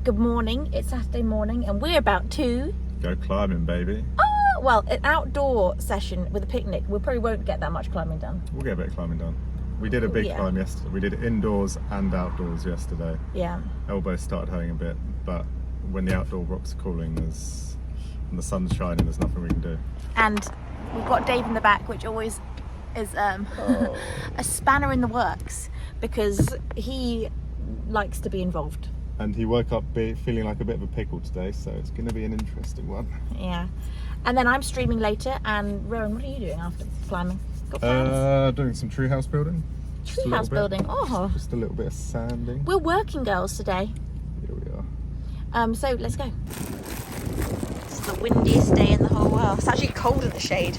Good morning, it's Saturday morning and we're about to go climbing, baby. Well, an outdoor session with a picnic. We probably won't get that much climbing done. We'll get a bit of climbing done. We did a big climb yesterday. We did indoors and outdoors yesterday. Yeah. Elbows started hurting a bit, but when the outdoor rocks are cooling and the sun's shining, there's nothing we can do. And we've got Dave in the back, which always is a spanner in the works because he likes to be involved. And he woke up feeling like a bit of a pickle today, so it's going to be an interesting one. Yeah. And then I'm streaming later. And Rowan, what are you doing after climbing? Got plans? Doing some treehouse building. Treehouse building. Oh. Just a little bit of sanding. We're working girls today. Here we are. So let's go. It's the windiest day in the whole world. It's actually cold in the shade.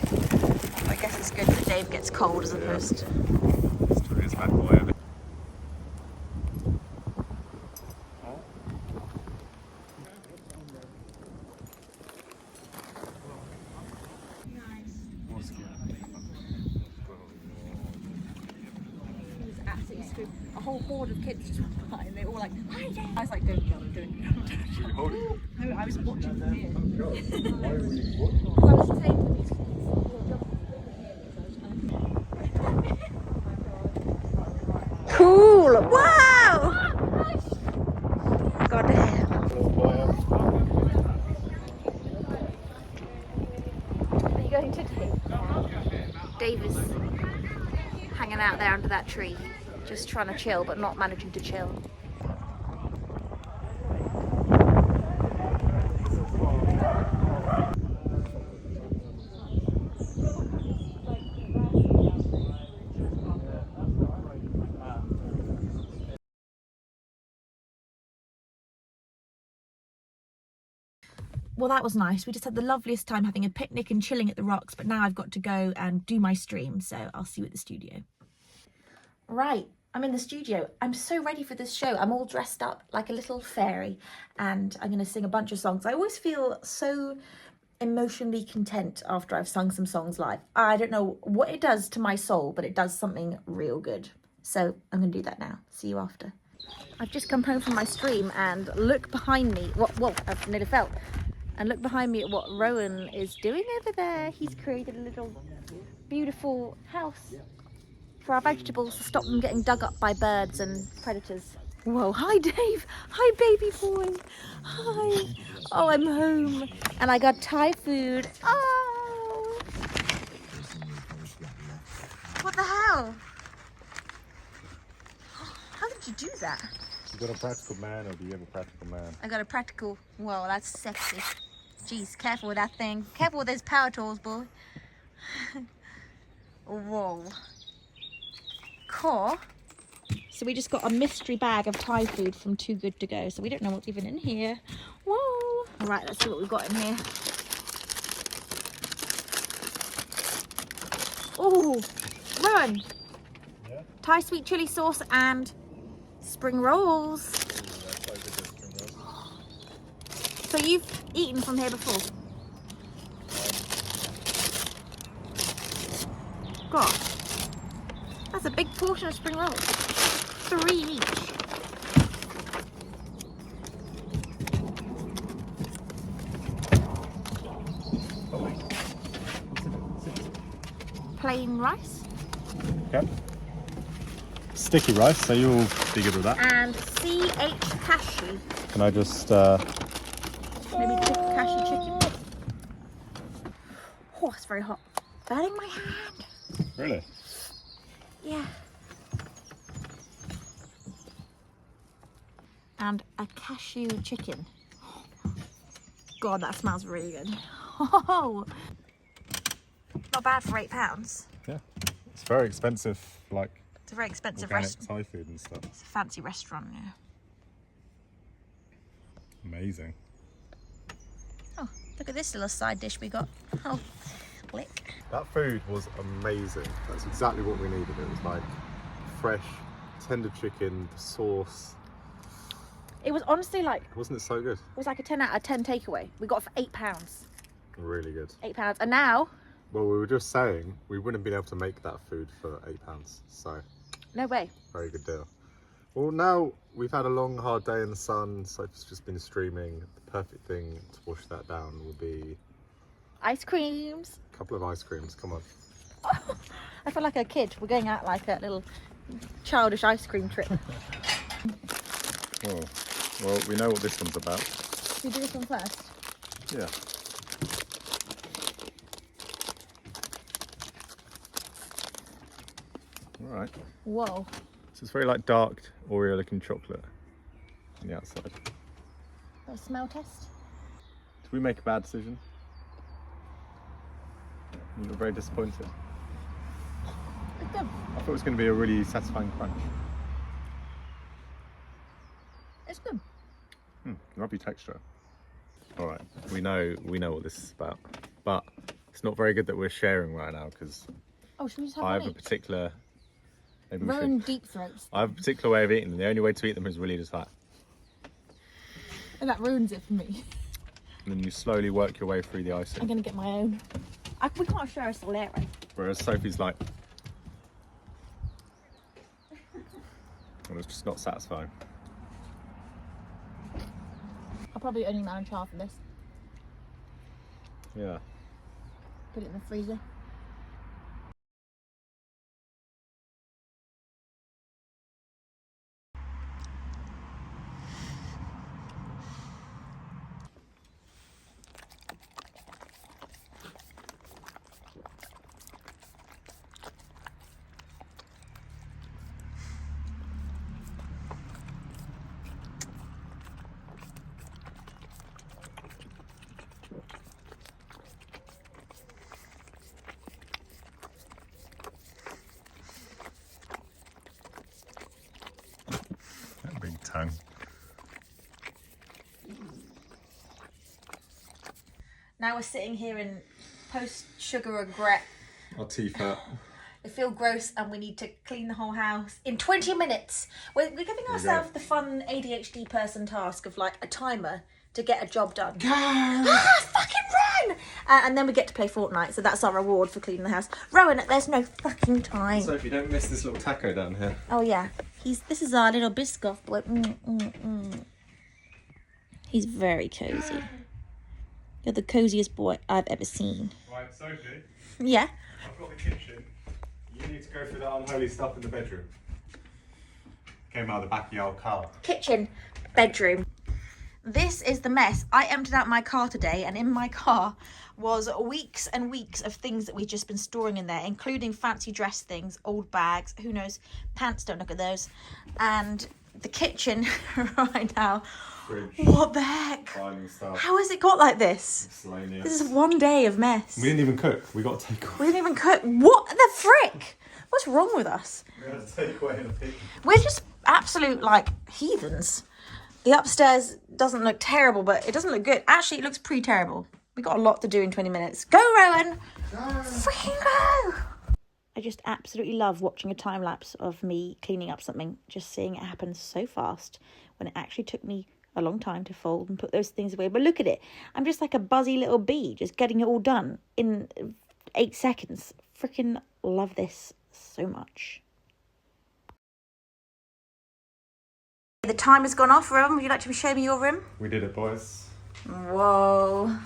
I guess it's good that Dave gets cold as opposed to... Let's do his bad boy. A whole horde of kids just went by and they were all like, hi Dave. I was like, don't yell, don't yell. No, I was watching from here. Why were you watching? I was saying these cool! Wow! God damn. Are you going to Dave? Dave is hanging out there under that tree, just trying to chill but not managing to chill. Well, that was nice. We just had the loveliest time having a picnic and chilling at the rocks, but now I've got to go and do my stream, so I'll see you at the studio. Right, I'm in the studio. I'm so ready for this show. I'm all dressed up like a little fairy and I'm going to sing a bunch of songs. I always feel so emotionally content after I've sung some songs live. I don't know what it does to my soul, but it does something real good. So I'm going to do that now. See you after. I've just come home from my stream and look behind me. Whoa, I've nearly fell. And look behind me at what Rowan is doing over there. He's created a little beautiful house for our vegetables to stop them getting dug up by birds and predators. Whoa, hi Dave. Hi baby boy. Hi. Oh, I'm home. And I got Thai food. Oh. What the hell? How did you do that? You got a practical man, or do you have a practical man? I got a practical. Whoa, that's sexy. Jeez, careful with that thing. Careful with those power tools, boy. Whoa. Cool. So we just got a mystery bag of Thai food from Too Good To Go. So we don't know what's even in here. Whoa. All right, let's see what we've got in here. Oh, Rowan. Yeah? Thai sweet chili sauce and spring rolls. So you've eaten from here before? God, that's a big portion of spring rolls. 3 each. Plain rice. Okay. Sticky rice, so you'll be good with that. And CH cashew. Can I just... Maybe cashew chicken. Oh, it's very hot. Burning my hand. Really? Yeah. And a cashew chicken. God, that smells really good. Oh, not bad for £8. Yeah. It's very expensive, like... It's a very expensive organic restaurant. Thai food and stuff. It's a fancy restaurant, yeah. Amazing. Oh, look at this little side dish we got. Oh, click. That food was amazing. That's exactly what we needed. It was like fresh, tender chicken, the sauce. It was honestly like... Wasn't it so good? It was like a 10 out of 10 takeaway. We got it for £8. Really good. £8. And now... Well, we were just saying we wouldn't have been able to make that food for £8. So... No way. Very good deal. Well, now we've had a long, hard day in the sun. Sophie's just been streaming. The perfect thing to wash that down will be Ice creams. a couple of ice creams. Come on. I feel like a kid. We're going out like a little childish ice cream trip. Oh, well, we know what this one's about. Should we do this one first? Yeah. All right. Whoa. So it's very like dark Oreo looking chocolate on the outside. A smell test? Did we make a bad decision? You look very disappointed. It's good. I thought it was going to be a really satisfying crunch. It's good. Lovely texture. All right, we know what this is about, but it's not very good that we're sharing right now because Oh, should we just have I one have a each? particular. Maybe we Rowan should. deep throats. I have a particular way of eating them. The only way to eat them is really just that. And that ruins it for me. And then you slowly work your way through the I'm icing. going to get my own. We can't share a Solero. Whereas Sophie's like, well, it's just not satisfying. I'll probably only manage half of this. Yeah. Put it in the freezer. That big tongue. Now we're sitting here in post-sugar regret. Our teeth hurt. We feel gross and we need to clean the whole house in 20 minutes. We're giving ourselves the fun ADHD person task of like a timer to get a job done. Fucking run! And then we get to play Fortnite, so that's our reward for cleaning the house. Rowan, there's no fucking time. Sophie, don't miss this little taco down here. Oh yeah, this is our little Biscoff boy. He's very cozy. You're the coziest boy I've ever seen. Right, Sophie, Yeah. I've got the kitchen. You need to go through that unholy stuff in the bedroom. Came out of the back of your old car. Kitchen, bedroom. This is the mess. I emptied out my car today, and in my car was weeks and weeks of things that we've just been storing in there, including fancy dress things, old bags, who knows, pants, don't look at those. And the kitchen right now. Fridge. What the heck? Finding stuff. How has it got like this? Miscellaneous. This is one day of mess. We didn't even cook. We got to take away. We didn't even cook. What the frick? What's wrong with us? We had to take away in a pig. We're just absolute, like, heathens. The upstairs doesn't look terrible, but it doesn't look good. Actually, it looks pretty terrible. We got a lot to do in 20 minutes. Go, Rowan! Freaking go! I just absolutely love watching a time lapse of me cleaning up something, just seeing it happen so fast when it actually took me a long time to fold and put those things away. But look at it. I'm just like a buzzy little bee, just getting it all done in 8 seconds. Freaking love this so much. The time has gone off, Rowan. Would you like to show me your room? We did it, boys. Whoa.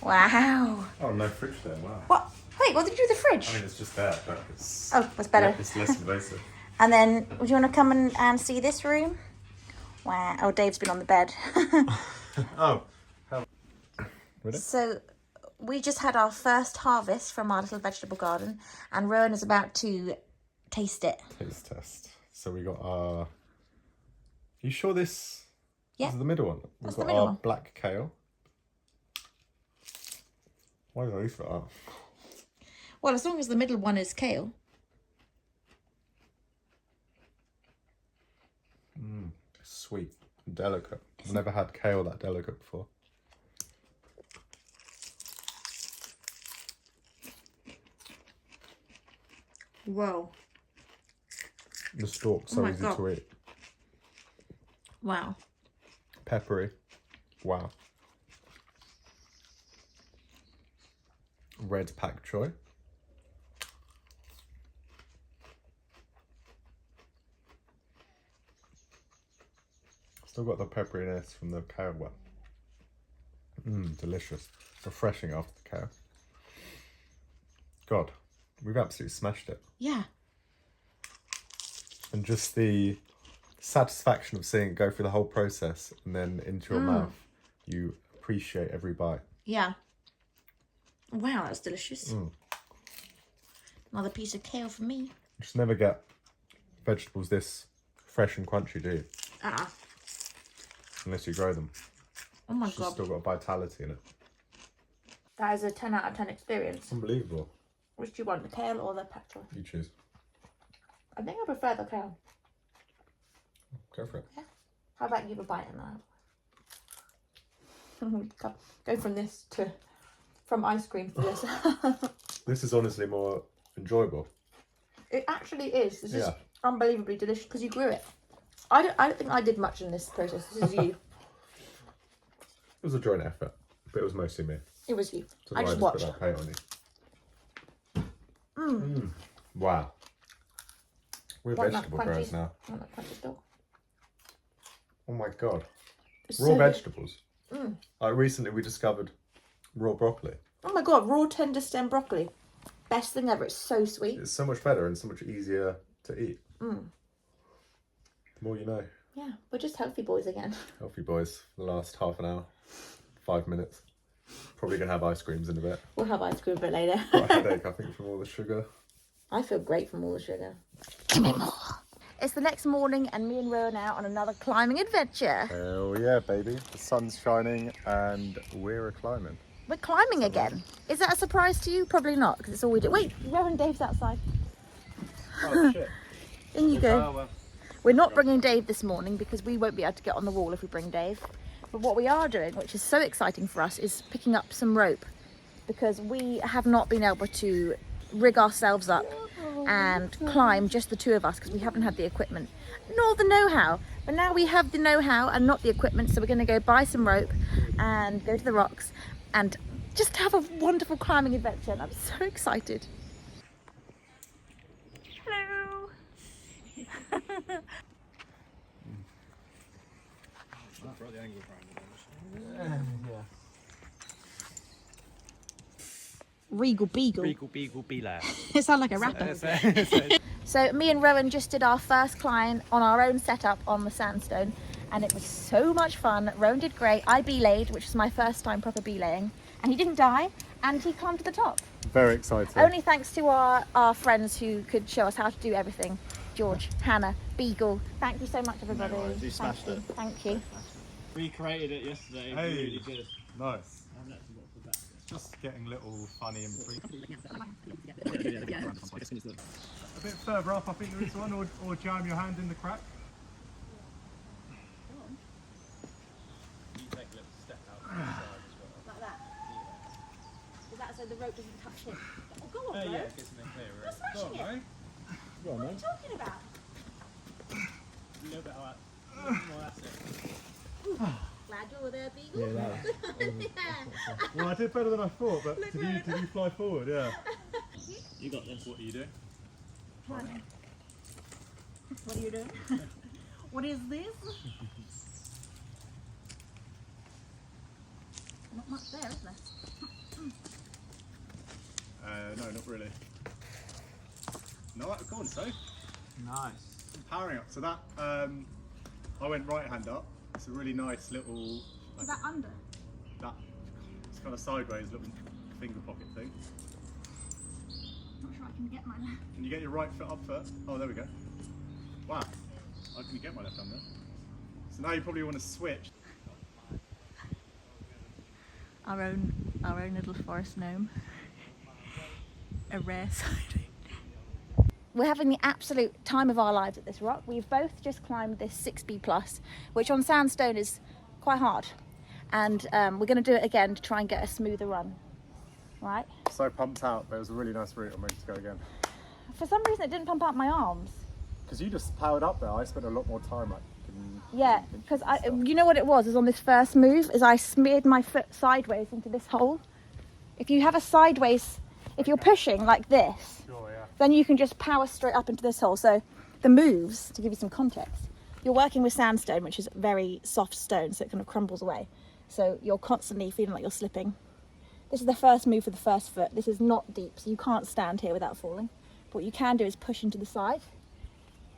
Wow. Oh, no fridge there. Wow. What? Wait, what did you do with the fridge? I mean, it's just there, but it's... Oh, that's better. Yeah, it's less invasive. And then, would you want to come and see this room? Wow. Oh, Dave's been on the bed. Oh. Ready? So, we just had our first harvest from our little vegetable garden, and Rowan is about to taste it. Taste test. So we got our... You sure this Yeah. is the middle one? We've That's got the middle our one. black kale. Why did I leave that? Well, as long as the middle one is kale. Sweet, delicate. I've never had kale that delicate before. Whoa. The stalk's so my easy God. to eat. Wow. Peppery. Wow. Red pak choy. Still got the pepperiness from the kale. Delicious. Refreshing after the kale. God, we've absolutely smashed it. Yeah. And just the satisfaction of seeing it go through the whole process and then into your mouth. You appreciate every bite. Yeah. Wow, that's delicious. Another piece of kale for me. You just never get vegetables this fresh and crunchy, do you? Unless you grow them. Oh my It's god. still got vitality in it. That is a 10 out of 10 experience. Unbelievable. Which do you want, the kale or the petrol? You choose. I think I prefer the kale. Go for it. Yeah. How about you give a bite in that? Go from this to from ice cream to this. This is honestly more enjoyable. It actually is. This is unbelievably delicious because you grew it. I don't think I did much in this process. This is you. It was a joint effort, but it was mostly me. It was you. So I just put watched. that hate on you. Wow. We're Want that vegetable crunchy- bros now. Want that crunchy still? Oh my god. It's Raw so good. vegetables. Recently we discovered raw broccoli. Oh my god, raw tender stem broccoli. Best thing ever. It's so sweet. It's so much better and so much easier to eat. The more you know. Yeah, we're just healthy boys again. Healthy boys for the last half an hour, 5 minutes. Probably gonna have ice creams in a bit. We'll have ice cream a bit later. Got a headache, I think, from all the sugar. I feel great from all the sugar. Give me more. It's the next morning and me and Rowan are out on another climbing adventure. Hell yeah, baby. The sun's shining and we're climbing. We're climbing again. Is that a surprise to you? Probably not, because it's all we do. Wait, Rowan, Dave's outside. Oh shit. In you go. Oh, well. We're not bringing Dave this morning because we won't be able to get on the wall if we bring Dave. But what we are doing, which is so exciting for us, is picking up some rope because we have not been able to rig ourselves up and climb, just the two of us, because we haven't had the equipment nor the know-how. But now we have the know-how and not the equipment, so we're going to go buy some rope and go to the rocks and just have a wonderful climbing adventure. And I'm so excited. Hello. Regal Beagle. Beagle, beagle, be loud. It sounds like a rapper. So me and Rowan just did our first climb on our own setup on the sandstone, and it was so much fun. Rowan did great. I belayed, which was my first time proper belaying, and he didn't die, and he climbed to the top. Very exciting. Only thanks to our friends who could show us how to do everything. George, Hannah, Beagle. Thank you so much, everybody. worries, you smashed it. Thank you. Recreated it yesterday. Hey. Really good. Nice. Just getting little funny in between. A bit further up, I think there is one, or jam your hand in the crack. You take a little step out Like that. Is that so the rope doesn't touch him? Oh, go on, yeah, bro. it gets in the clear. You're smashing it. Go on, What are you mate. talking about? A little bit like that. More, that's it. Glad you're there, Beagle. Yeah. Well, I did better than I thought, but did you fly forward? Yeah. You got this. What are you doing? What are you doing? What is this? Not much there, is there? No, not really. No, go on, so. Nice. Powering up. So that, I went right hand up. It's a really nice little. Is that under? That it's kind of sideways little finger pocket thing. Not sure I can get mine. Can you get your right foot up first? Oh, there we go. Wow. I can get my left hand there. So now you probably want to switch. Our own little forest gnome. A rare sighting. We're having the absolute time of our lives at this rock. We've both just climbed this 6B plus, which on sandstone is quite hard. And we're going to do it again to try and get a smoother run. Right? So pumped out, but it was a really nice route. I'm ready to go again. For some reason it didn't pump out my arms. Because you just powered up there. I spent a lot more time like. Yeah, because you know what it was on this first move is I smeared my foot sideways into this hole. If you have a sideways, if you're pushing like this, Sure, yeah. then you can just power straight up into this hole. So the moves, to give you some context, you're working with sandstone, which is very soft stone, so it kind of crumbles away. So you're constantly feeling like you're slipping. This is the first move for the first foot. This is not deep, so you can't stand here without falling. But what you can do is push into the side.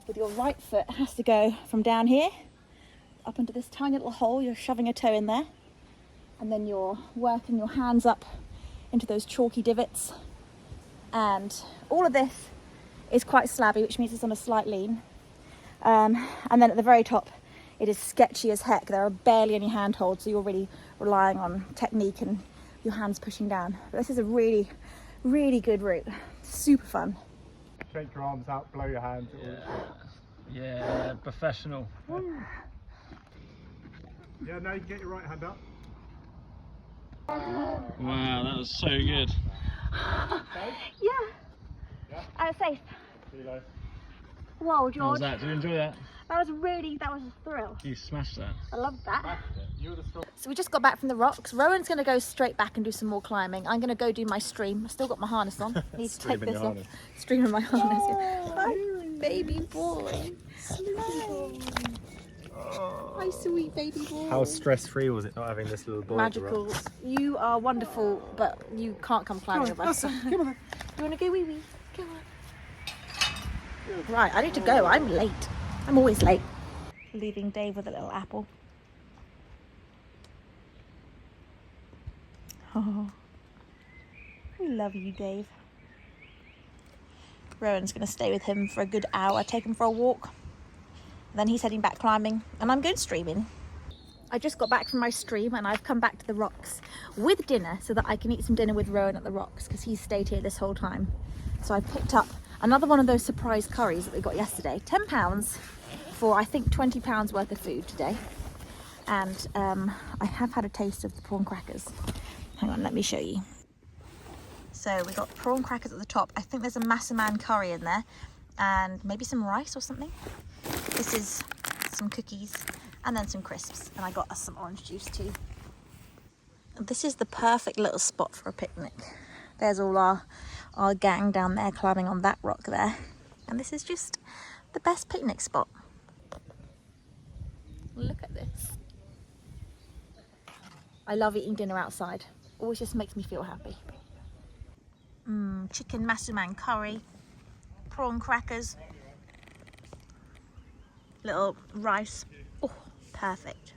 With your right foot, it has to go from down here up into this tiny little hole. You're shoving a toe in there, and then you're working your hands up into those chalky divots. And all of this is quite slabby, which means it's on a slight lean. And then at the very top, it is sketchy as heck. There are barely any handholds, so you're really relying on technique and your hands pushing down. But this is a really, really good route. Super fun. Shake your arms out, blow your hands. Yeah, professional. Yeah, now you can get your right hand up. Wow, that was so good. Yeah. Safe. See you guys. Whoa, How was George. that? Did you enjoy that? That was a thrill. You smashed that. I love that. You were the strong. So we just got back from the rocks. Rowan's going to go straight back and do some more climbing. I'm going to go do my stream. I've still got my harness on. Need to take Stream in this your off. harness. Stream in my harness. Yeah. Hi, baby boy. Hi, sweet baby boy. How stress-free was it not having this little boy? Magical. You are wonderful, but you can't come climbing with us. Come on. You want to go wee wee? Come on. Right, I need to go. I'm late. I'm always late. Leaving Dave with a little apple. Oh, I love you, Dave. Rowan's going to stay with him for a good hour, take him for a walk. Then he's heading back climbing, and I'm going streaming. I just got back from my stream, and I've come back to the rocks with dinner so that I can eat some dinner with Rowan at the rocks, because he's stayed here this whole time. So I picked up another one of those surprise curries that we got yesterday. £10 for, I think, £20 worth of food today. And I have had a taste of the prawn crackers. Hang on, let me show you. So we got prawn crackers at the top. I think there's a massaman curry in there, and maybe some rice or something. This is some cookies and then some crisps, and I got us some orange juice too. This is the perfect little spot for a picnic. There's all our gang down there climbing on that rock there, and this is just the best picnic spot. Look at this. I love eating dinner outside. Always just makes me feel happy. Chicken massaman curry, prawn crackers, little rice. Oh, perfect.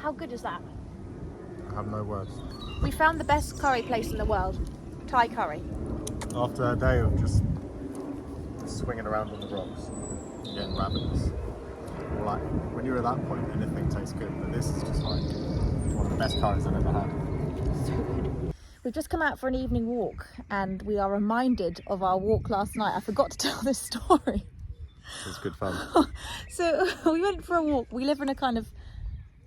How good is that? I have no words. We found the best curry place in the world. Thai curry. After a day of just swinging around on the rocks, getting rabbits, like when you're at that point, anything tastes good. But this is just like one of the best curries I've ever had. So good. We've just come out for an evening walk, and we are reminded of our walk last night. I forgot to tell this story. It was good fun. So we went for a walk. We live in a kind of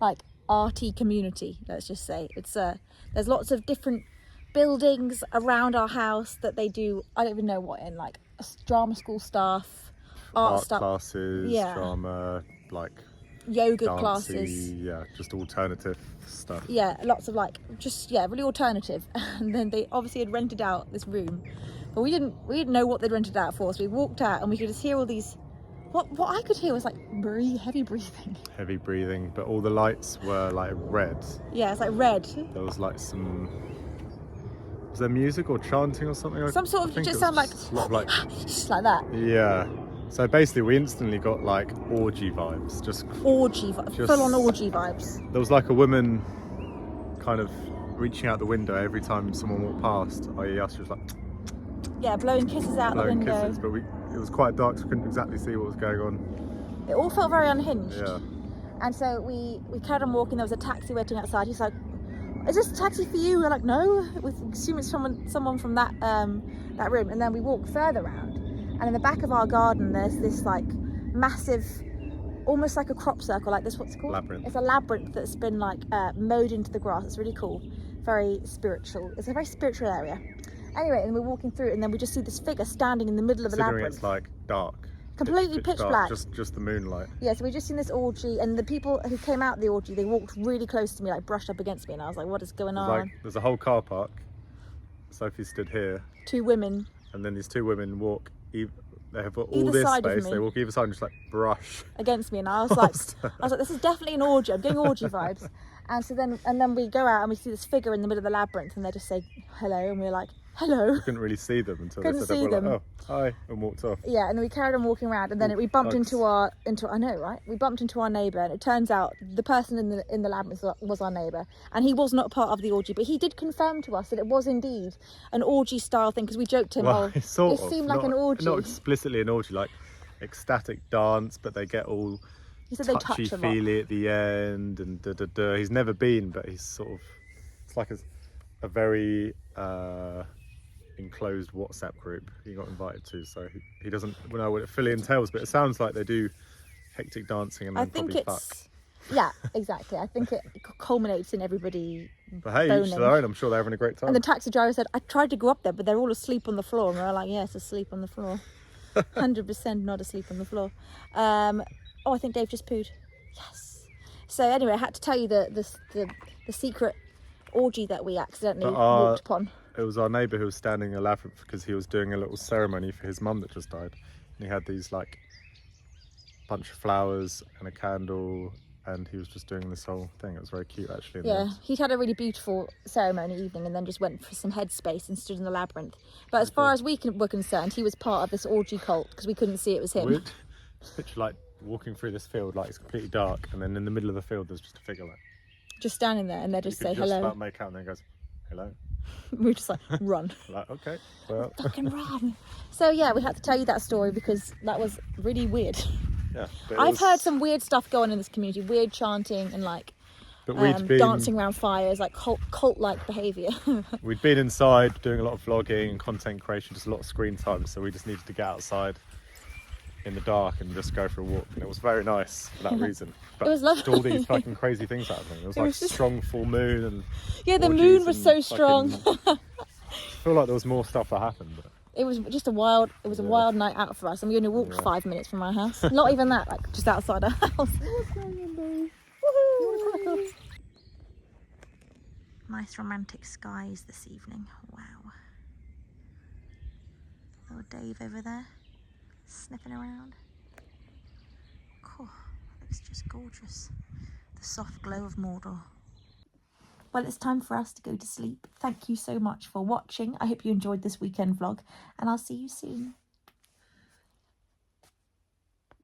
like arty community, let's just say. It's there's lots of different buildings around our house that they do, I don't even know what in, like drama school stuff, art stuff, classes, yeah, drama, like yoga dancey, classes, yeah, just alternative stuff. yeah, lots of like just, yeah, really alternative. And then they obviously had rented out this room, but we didn't know what they'd rented out for, so we walked out and we could just hear all these, what I could hear was like heavy breathing. Heavy breathing, but all the lights were like red. Yeah, it's like red. There was like some, was there music or chanting or something? Some sort of, I think just it sound was like, sort of like just like that. yeah. So basically we instantly got like orgy vibes, just Orgy vibes, Just- full on orgy vibes. there was like a woman kind of reaching out the window every time someone walked past, i.e. us, just like Yeah, blowing kisses out the blowing window. kisses, but it was quite dark, so we couldn't exactly see what was going on. It all felt very unhinged. Yeah. And so we carried on walking. There was a taxi waiting outside. He's like, "Is this a taxi for you?" We're like, "No." We assume it's someone from that room. And then we walked further around, and in the back of our garden, there's this like massive, almost like a crop circle, like this. What's it called? Labyrinth. It's a labyrinth that's been like mowed into the grass. It's really cool, very spiritual. It's a very spiritual area. Anyway, and we're walking through, and then we just see this figure standing in the middle of the Considering labyrinth. it's like dark. Completely pitch black. Just the moonlight. Yeah, so we just seen this orgy, and the people who came out of the orgy, they walked really close to me, like brushed up against me, and I was like, what is going on? Like there's a whole car park. Sophie stood here, Two women. and then these two women walk they have got all Either this side of space. me. They walk either side and just like brush. against me, and I was like, this is definitely an orgy. I'm getting orgy vibes. And so then we go out and we see this figure in the middle of the labyrinth, and they just say hello, and we're like, hello. We couldn't really see them until Couldn't they said see that. We're them. like, oh, hi, and walked off. Yeah, and then we carried on walking around, and then we bumped bugs. into I know, right? We bumped into our neighbour, and it turns out the person in the labyrinth was our neighbour, and he was not part of the orgy, but he did confirm to us that it was indeed an orgy style thing, because we joked to him, Well, it seemed like an orgy. Not explicitly an orgy, like ecstatic dance, but they get all He said they touch a lot. touchy-feely at the end, and da-da-da. He's never been, but he's sort of, it's like a very enclosed WhatsApp group he got invited to, so he doesn't know what it fully entails, but it sounds like they do hectic dancing and then probably fuck. Yeah, exactly. I think it culminates in everybody But hey, boning. each to their own. I'm sure they're having a great time. And the taxi driver said, I tried to go up there, but they're all asleep on the floor. And we were like, yes, asleep on the floor. 100% not asleep on the floor. I think Dave just pooed. Yes. So anyway, I had to tell you the secret orgy that we accidentally walked upon. It was our neighbour who was standing in a labyrinth because he was doing a little ceremony for his mum that just died. And he had these like bunch of flowers and a candle, and he was just doing this whole thing. It was very cute, actually. Yeah, he'd had a really beautiful ceremony evening and then just went for some headspace and stood in the labyrinth. But as far as we were concerned, he was part of this orgy cult because we couldn't see it was him. Weird. Picture like walking through this field, like it's completely dark, and then in the middle of the field there's just a figure like just standing there, and they just say hello. Just about make out, and then goes hello. We're just like, run. Like, okay, well. Fucking run. So yeah, we had to tell you that story because that was really weird. Yeah, I've heard some weird stuff going on in this community, weird chanting and like dancing around fires, like cult-like behaviour. We'd been inside doing a lot of vlogging and content creation, just a lot of screen time, so we just needed to get outside in the dark and just go for a walk, and it was very nice for that reason. But it was lovely. all these fucking crazy things happening. It was like strong full moon, and yeah, the moon was so strong. I feel like there was more stuff that happened. But it was just a wild night out for us, and we only walked 5 minutes from our house. Not even that, like just outside our house. What's going on, babe? Woohoo! Nice romantic skies this evening. Wow. Little Dave over there, sniffing around. Cool. Looks just gorgeous. The soft glow of Mordor. Well, it's time for us to go to sleep. Thank you so much for watching. I hope you enjoyed this weekend vlog, and I'll see you soon.